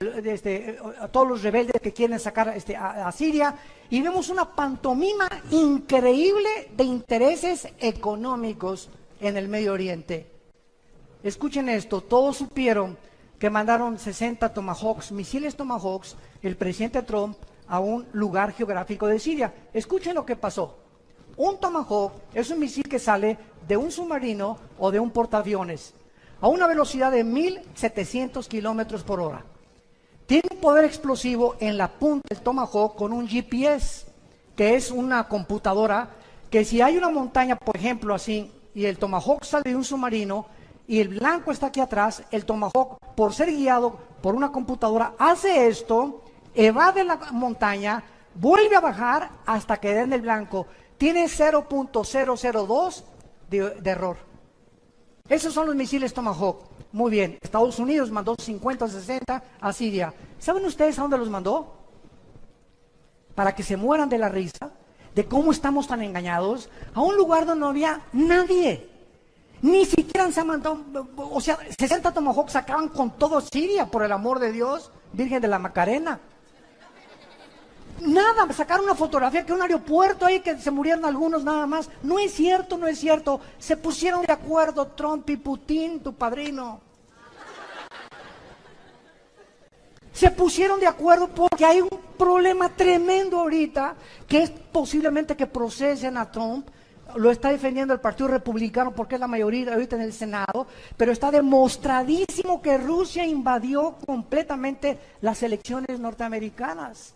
rebeldes que quieren sacar a Siria, y vemos una pantomima increíble de intereses económicos en el Medio Oriente. Escuchen esto, todos supieron que mandaron 60 Tomahawks, misiles Tomahawks, el presidente Trump, a un lugar geográfico de Siria. Escuchen lo que pasó. Un Tomahawk es un misil que sale de un submarino o de un portaaviones a una velocidad de 1.700 kilómetros por hora. Tiene un poder explosivo en la punta del Tomahawk con un GPS, que es una computadora que si hay una montaña, por ejemplo, así, y el Tomahawk sale de un submarino y el blanco está aquí atrás, el Tomahawk, por ser guiado por una computadora, hace esto, evade la montaña, vuelve a bajar hasta que den el blanco. Tiene 0.002 de error. Esos son los misiles Tomahawk. Muy bien, Estados Unidos mandó 50 o 60 a Siria. ¿Saben ustedes a dónde los mandó? Para que se mueran de la risa, de cómo estamos tan engañados, a un lugar donde no había nadie. Ni siquiera se mandó, o sea, 60 Tomahawks acaban con todo Siria, por el amor de Dios, Virgen de la Macarena. Nada, sacaron una fotografía que un aeropuerto ahí que se murieron algunos nada más. No es cierto, no es cierto. Se pusieron de acuerdo Trump y Putin, tu padrino. Se pusieron de acuerdo porque hay un problema tremendo ahorita, que es posiblemente que procesen a Trump. Lo está defendiendo el Partido Republicano porque es la mayoría ahorita en el Senado, pero está demostradísimo que Rusia invadió completamente las elecciones norteamericanas.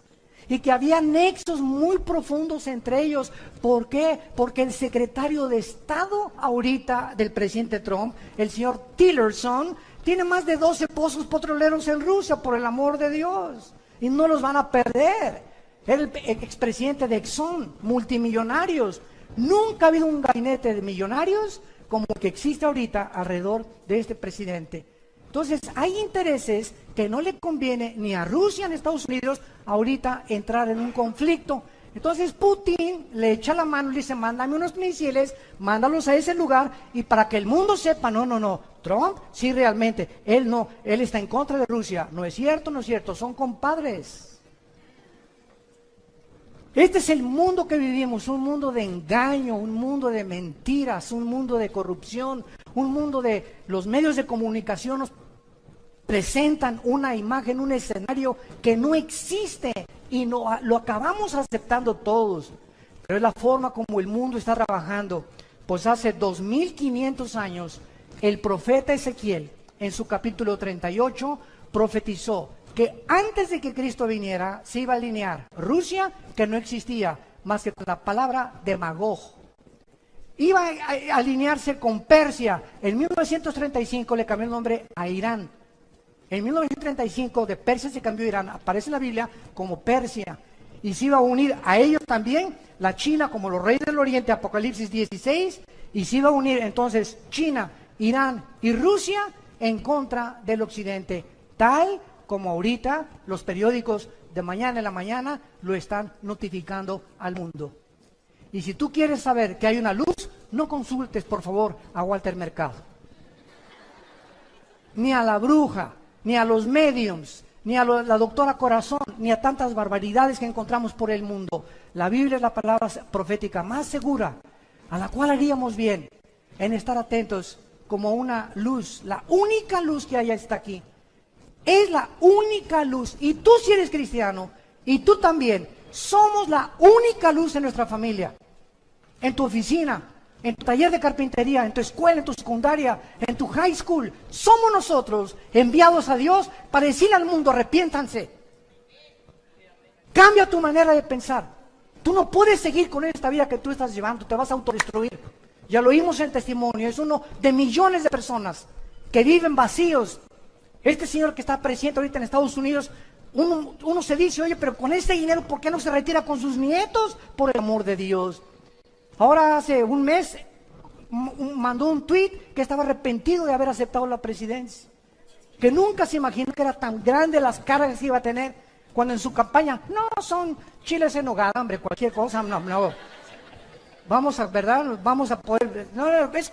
Y que había nexos muy profundos entre ellos. ¿Por qué? Porque el secretario de Estado ahorita del presidente Trump, el señor Tillerson, tiene más de 12 pozos petroleros en Rusia, por el amor de Dios. Y no los van a perder. Era el expresidente de Exxon, multimillonarios. Nunca ha habido un gabinete de millonarios como el que existe ahorita alrededor de este presidente. Entonces, hay intereses que no le conviene ni a Rusia ni a Estados Unidos ahorita entrar en un conflicto. Entonces, Putin le echa la mano y le dice, mándame unos misiles, mándalos a ese lugar, y para que el mundo sepa, no, Trump sí realmente, él está en contra de Rusia. No es cierto, son compadres. Este es el mundo que vivimos, un mundo de engaño, un mundo de mentiras, un mundo de corrupción, un mundo de los medios de comunicación nos presentan una imagen, un escenario que no existe y lo acabamos aceptando todos. Pero es la forma como el mundo está trabajando. Pues hace 2500 años el profeta Ezequiel en su capítulo 38 profetizó que antes de que Cristo viniera se iba a alinear Rusia, que no existía más que con la palabra de Magog. Iba a alinearse con Persia. En 1935 le cambió el nombre a Irán. En 1935 de Persia se cambió a Irán, aparece en la Biblia como Persia. Y se iba a unir a ellos también la China como los reyes del Oriente, Apocalipsis 16, y se iba a unir entonces China, Irán y Rusia en contra del Occidente, tal como ahorita los periódicos de mañana en la mañana lo están notificando al mundo. Y si tú quieres saber que hay una luz, no consultes por favor a Walter Mercado, ni a la bruja, ni a los mediums, ni a la doctora Corazón, ni a tantas barbaridades que encontramos por el mundo. La Biblia es la palabra profética más segura, a la cual haríamos bien en estar atentos como una luz. La única luz que hay está aquí. Es la única luz. Y tú, si eres cristiano, y tú también, somos la única luz en nuestra familia, en tu oficina, en tu taller de carpintería, en tu escuela, en tu secundaria, en tu high school. Somos nosotros enviados a Dios para decirle al mundo, arrepiéntanse. Cambia tu manera de pensar. Tú no puedes seguir con esta vida que tú estás llevando, te vas a autodestruir. Ya lo oímos en el testimonio, es uno de millones de personas que viven vacíos. Este señor que está presidente ahorita en Estados Unidos, uno se dice, oye, pero con este dinero, ¿por qué no se retira con sus nietos? Por el amor de Dios. Ahora hace un mes mandó un tweet que estaba arrepentido de haber aceptado la presidencia, que nunca se imaginó que era tan grande las cargas que iba a tener, cuando en su campaña, no, son chiles en nogada, hombre, cualquier cosa, no, vamos a, ¿verdad? Vamos a poder, no, es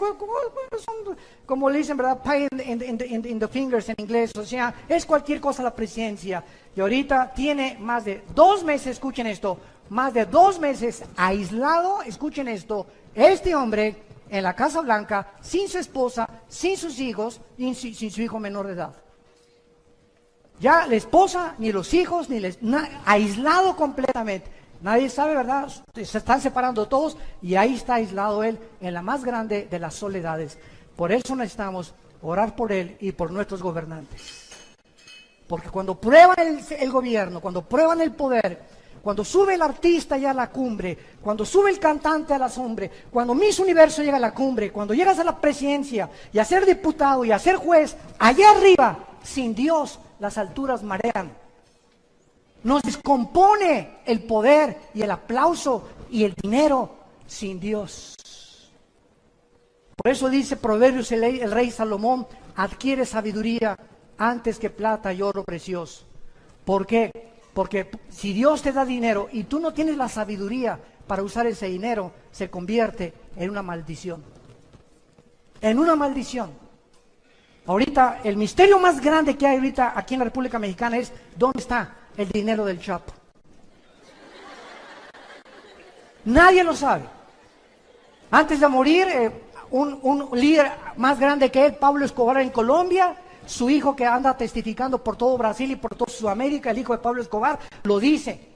como le dicen, ¿verdad? Pie in the fingers en inglés, o sea, es cualquier cosa la presidencia, y ahorita tiene más de 2 meses, escuchen esto, más de 2 meses aislado, escuchen esto, este hombre en la Casa Blanca, sin su esposa, sin sus hijos, y sin su hijo menor de edad. Ya la esposa, ni los hijos, aislado completamente. Nadie sabe, ¿verdad? Se están separando todos y ahí está aislado él en la más grande de las soledades. Por eso necesitamos orar por él y por nuestros gobernantes. Porque cuando prueban el gobierno, cuando prueban el poder, cuando sube el artista ya a la cumbre, cuando sube el cantante a la cumbre, cuando Miss Universo llega a la cumbre, cuando llegas a la presidencia y a ser diputado y a ser juez, allá arriba, sin Dios, las alturas marean. Nos descompone el poder y el aplauso y el dinero sin Dios. Por eso dice Proverbios el rey Salomón, adquiere sabiduría antes que plata y oro precioso. ¿Por qué? Porque si Dios te da dinero y tú no tienes la sabiduría para usar ese dinero, se convierte en una maldición. En una maldición. Ahorita, el misterio más grande que hay ahorita aquí en la República Mexicana es ¿dónde está el dinero del Chapo? Nadie lo sabe. Antes de morir, un líder más grande que él, Pablo Escobar en Colombia, su hijo que anda testificando por todo Brasil y por toda Sudamérica, el hijo de Pablo Escobar, lo dice.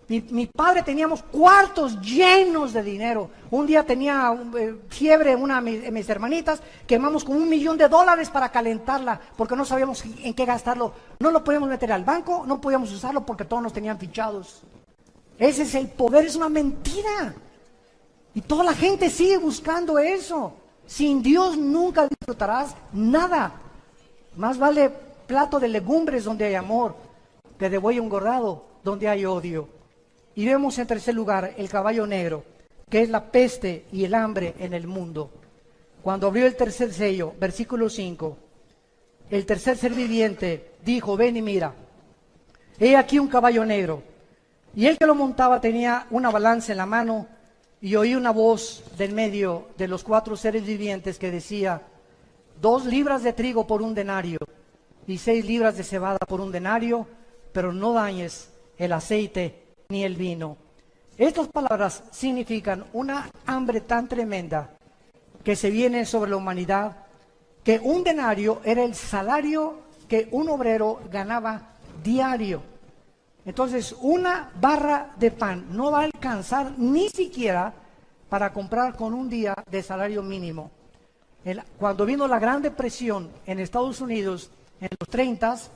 Mi padre teníamos cuartos llenos de dinero. Un día tenía fiebre una de mis hermanitas, quemamos como $1 millón para calentarla, porque no sabíamos en qué gastarlo. No lo podíamos meter al banco, no podíamos usarlo porque todos nos tenían fichados. Ese es el poder, es una mentira. Y toda la gente sigue buscando eso. Sin Dios nunca disfrutarás nada. Más vale plato de legumbres donde hay amor, que de buey engordado donde hay odio. Y vemos en tercer lugar el caballo negro, que es la peste y el hambre en el mundo. Cuando abrió el tercer sello, versículo 5, el tercer ser viviente dijo, ven y mira, he aquí un caballo negro. Y el que lo montaba tenía una balanza en la mano, y oí una voz del medio de los 4 seres vivientes que decía, 2 libras de trigo por 1 denario, y 6 libras de cebada por 1 denario, pero no dañes el aceite ni el vino. Estas palabras significan una hambre tan tremenda que se viene sobre la humanidad, que 1 denario era el salario que un obrero ganaba diario. Entonces, 1 barra de pan no va a alcanzar ni siquiera para comprar con 1 día de salario mínimo. Cuando vino la Gran Depresión en Estados Unidos, en los 30s,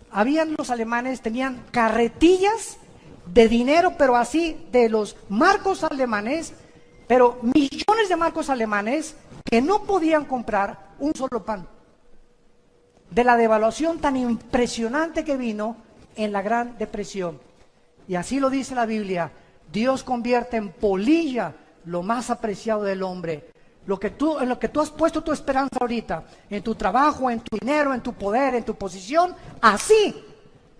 habían los alemanes, tenían carretillas de dinero, pero así, de los marcos alemanes, pero millones de marcos alemanes que no podían comprar un solo pan. De la devaluación tan impresionante que vino en la Gran Depresión. Y así lo dice la Biblia, Dios convierte en polilla lo más apreciado del hombre. En lo que tú has puesto tu esperanza ahorita, en tu trabajo, en tu dinero, en tu poder, en tu posición, así,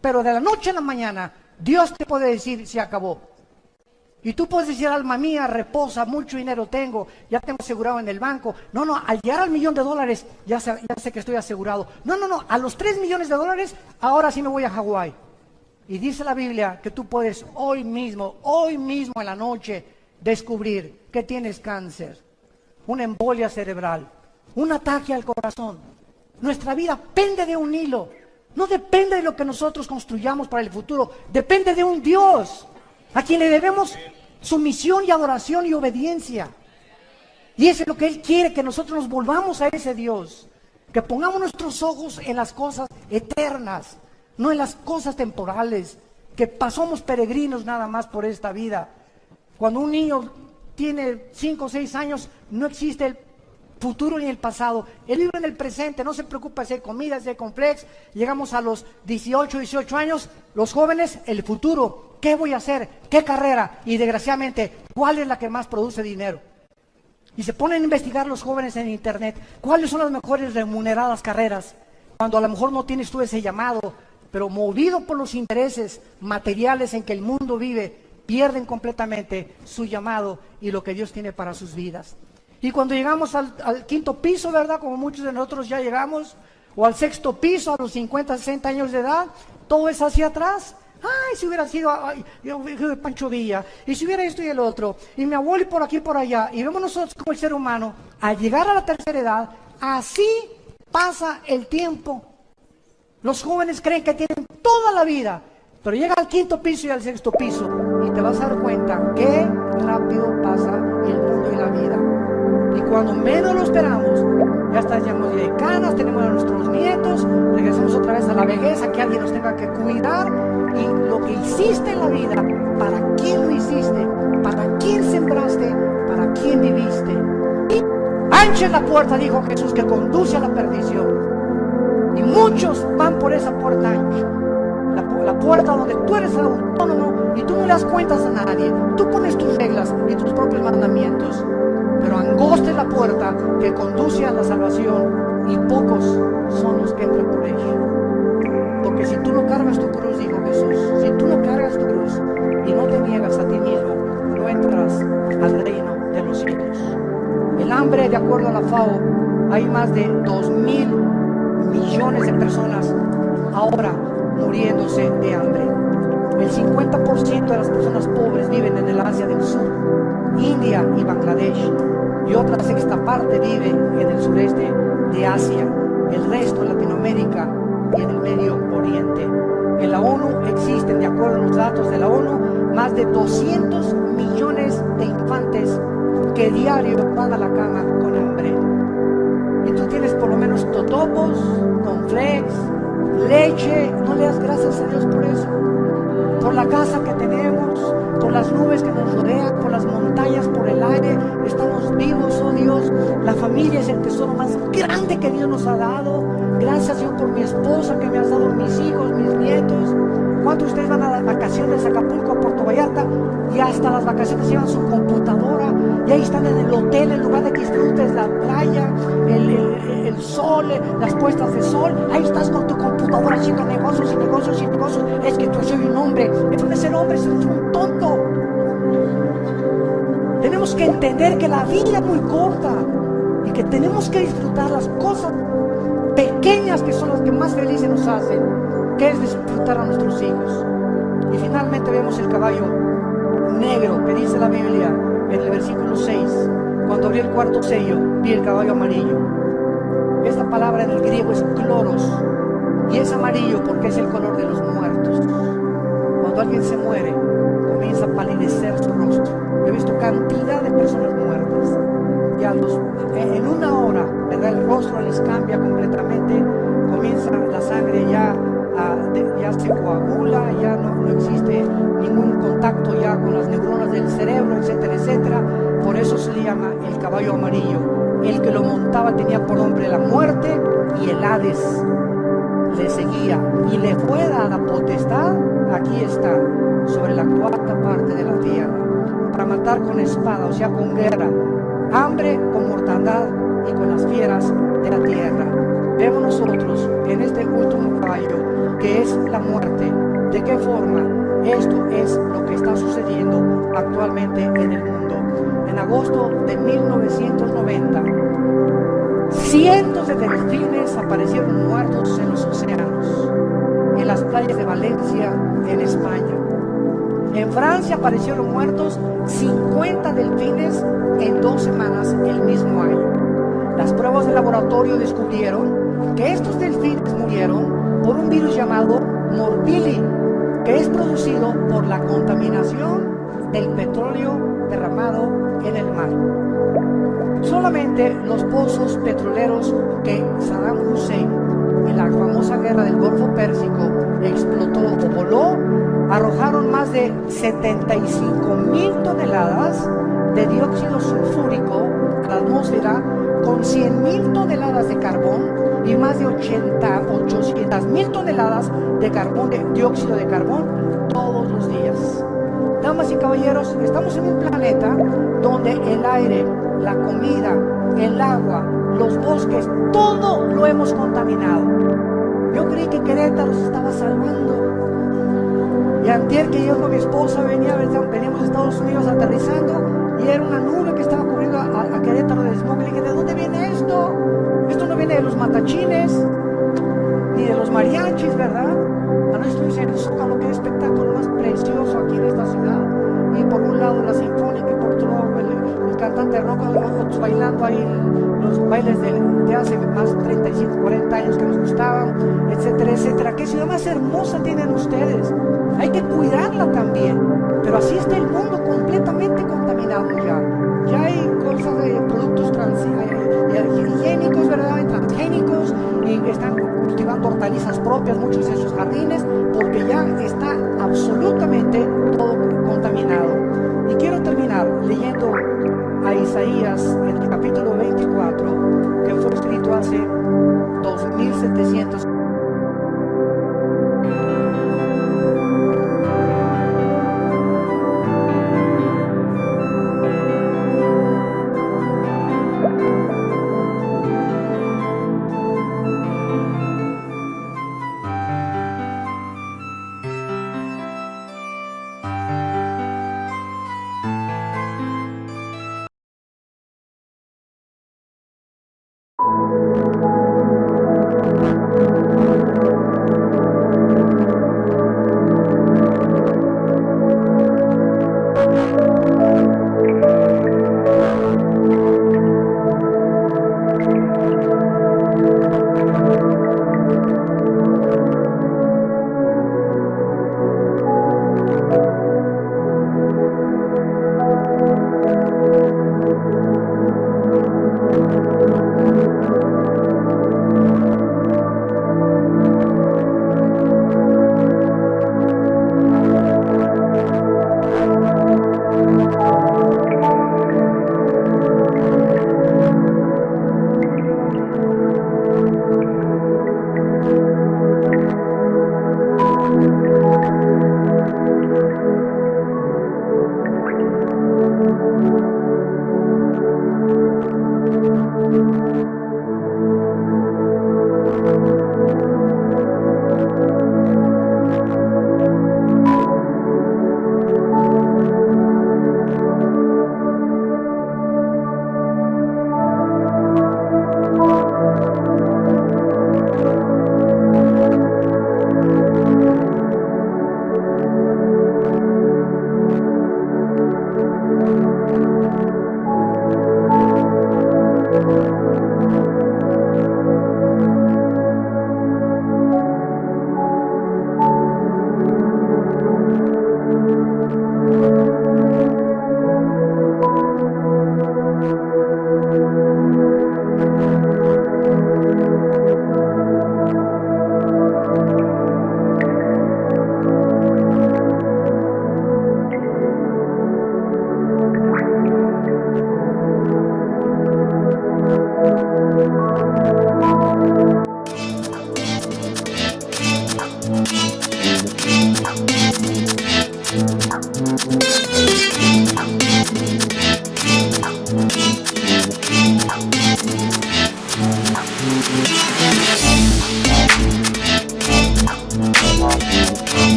pero de la noche a la mañana, Dios te puede decir, se acabó. Y tú puedes decir, alma mía, reposa, mucho dinero tengo, ya tengo asegurado en el banco. No, al llegar al $1 millón, ya sé que estoy asegurado. No, a los $3 millones, ahora sí me voy a Hawái. Y dice la Biblia que tú puedes hoy mismo en la noche, descubrir que tienes cáncer, una embolia cerebral, un ataque al corazón. Nuestra vida pende de un hilo. No depende de lo que nosotros construyamos para el futuro, depende de un Dios a quien le debemos sumisión y adoración y obediencia. Y eso es lo que Él quiere, que nosotros nos volvamos a ese Dios, que pongamos nuestros ojos en las cosas eternas, no en las cosas temporales, que somos peregrinos nada más por esta vida. Cuando un niño tiene 5 o 6 años, no existe el futuro ni el pasado, él vive en el presente, no se preocupa si hay comida, si hay complex. Llegamos a los 18 años, los jóvenes, el futuro, ¿qué voy a hacer? ¿Qué carrera? Y desgraciadamente, ¿cuál es la que más produce dinero? Y se ponen a investigar los jóvenes en internet, ¿cuáles son las mejores remuneradas carreras? Cuando a lo mejor no tienes tú ese llamado, pero movido por los intereses materiales en que el mundo vive, pierden completamente su llamado y lo que Dios tiene para sus vidas. Y cuando llegamos al 5.º piso, ¿verdad? Como muchos de nosotros ya llegamos, o al 6.º piso, a los 50, 60 años de edad, todo es hacia atrás. Ay, si hubiera sido Pancho Villa, y si hubiera esto y el otro, y mi abuelo y por aquí y por allá, y vemos nosotros como el ser humano, al llegar a la tercera edad, así pasa el tiempo. Los jóvenes creen que tienen toda la vida, pero llega al 5.º piso y al 6.º piso, y te vas a dar cuenta qué rápido pasa el mundo y la vida. Y cuando menos lo esperamos, ya estamos de canas, tenemos a nuestros nietos, regresamos otra vez a la vejez, a que alguien nos tenga que cuidar. Y lo que hiciste en la vida, ¿para quién lo hiciste? ¿Para quién sembraste? ¿Para quién viviste? Ancha es la puerta, dijo Jesús, que conduce a la perdición. Y muchos van por esa puerta ancha. La puerta donde tú eres autónomo y tú no le das cuentas a nadie. Tú pones tus reglas y tus propios mandamientos. Pero angosta es la puerta que conduce a la salvación y pocos son los que entran por ella. Porque si tú no cargas tu cruz, dijo Jesús, si tú no cargas tu cruz y no te niegas a ti mismo, no entras al reino de los cielos. El hambre, de acuerdo a la FAO, hay más de 2.000 millones de personas ahora muriéndose de hambre. El 50% de las personas pobres viven en el Asia del Sur, India y Bangladesh, y otra sexta parte vive en el sureste de Asia, el resto en Latinoamérica y en el Medio Oriente. En la ONU existen, de acuerdo a los datos de la ONU, más de 200 millones de infantes que diario van a la cama con hambre. Y tú tienes por lo menos totopos, cornflakes, leche. No le das gracias a Dios por eso, por la casa que tenemos, por las nubes que nos rodean, por las montañas, por el aire. Estamos vivos, oh Dios. La familia es el tesoro más grande que Dios nos ha dado. Gracias, Dios, por mi esposa que me has dado, mis hijos, mis nietos. ¿Cuántos de ustedes van a las vacaciones a Acapulco, a Puerto Vallarta, y hasta las vacaciones llevan su computadora y ahí están en el hotel, en lugar de que disfrutes la playa, el sol, las puestas de sol? Ahí estás con tu computadora haciendo negocios y negocios y negocios. Es que tú soy un hombre. Eso no es ser hombre, es un tonto. Tenemos que entender que la vida es muy corta y que tenemos que disfrutar las cosas pequeñas que son las que más felices nos hacen, que es disfrutar a nuestros hijos. Y finalmente vemos el caballo negro que dice la Biblia en el versículo 6. Cuando abrí el cuarto sello, vi el caballo amarillo. Esta palabra en el griego es kloros, y es amarillo porque es el color de los muertos. Cuando alguien se muere, comienza a palidecer su rostro. He visto cantidad de personas muertas y en una hora, ¿verdad?, el rostro les cambia completamente. Comienza la sangre ya se coagula, ya no existe ningún contacto ya con las neuronas del cerebro, etcétera, etcétera. Por eso se le llama el caballo amarillo. El que lo montaba tenía por nombre la muerte, y el Hades le seguía, y le fue dada potestad, aquí está, sobre la cuarta parte de la tierra, para matar con espada, o sea, con guerra, hambre, con mortandad y con las fieras de la tierra. Vemos nosotros en este último caballo, que es la muerte, de qué forma esto es lo que está sucediendo actualmente en el mundo. En agosto de 1990, cientos de delfines aparecieron muertos en los océanos, en las playas de Valencia, en España. En Francia aparecieron muertos 50 delfines en 2 semanas el mismo año. Las pruebas de laboratorio descubrieron que estos delfines murieron por un virus llamado morbilli, que es producido por la contaminación del petróleo derramado en el mar. Solamente los pozos petroleros que Saddam Hussein, en la famosa guerra del Golfo Pérsico, explotó o voló, arrojaron más de 75,000 toneladas de dióxido sulfúrico a la atmósfera, con 100,000 toneladas de carbón y más de 800,000 toneladas de carbón, de dióxido de carbón, todos los días. Damas y caballeros, estamos en un planeta donde el aire, la comida, el agua, los bosques, todo lo hemos contaminado. Yo creí que Querétaro se estaba salvando. Y antier que yo con mi esposa veníamos de Estados Unidos aterrizando, y era una nube que estaba cubriendo a Querétaro de smog. Le dije, ¿de dónde viene esto? Esto no viene de los matachines, ni de los mariachis, ¿verdad? Esto es el Zócalo, que es el espectáculo más precioso aquí en esta ciudad. Y por un lado la sinfónica, y por otro lado el cantante rock, otros bailando ahí los bailes de hace más de 35, 40 años que nos gustaban, etcétera, etcétera. ¿Qué ciudad más hermosa tienen ustedes? Hay que cuidarla también. Pero así está el mundo, completamente contaminado ya. Ya hay cosas de productos higiénicos, ¿verdad? Transgénicos, y están cultivando hortalizas propias, muchos de esos jardines, porque ya está absolutamente todo contaminado. Y quiero terminar leyendo a Isaías en el capítulo 24, que fue escrito hace 2700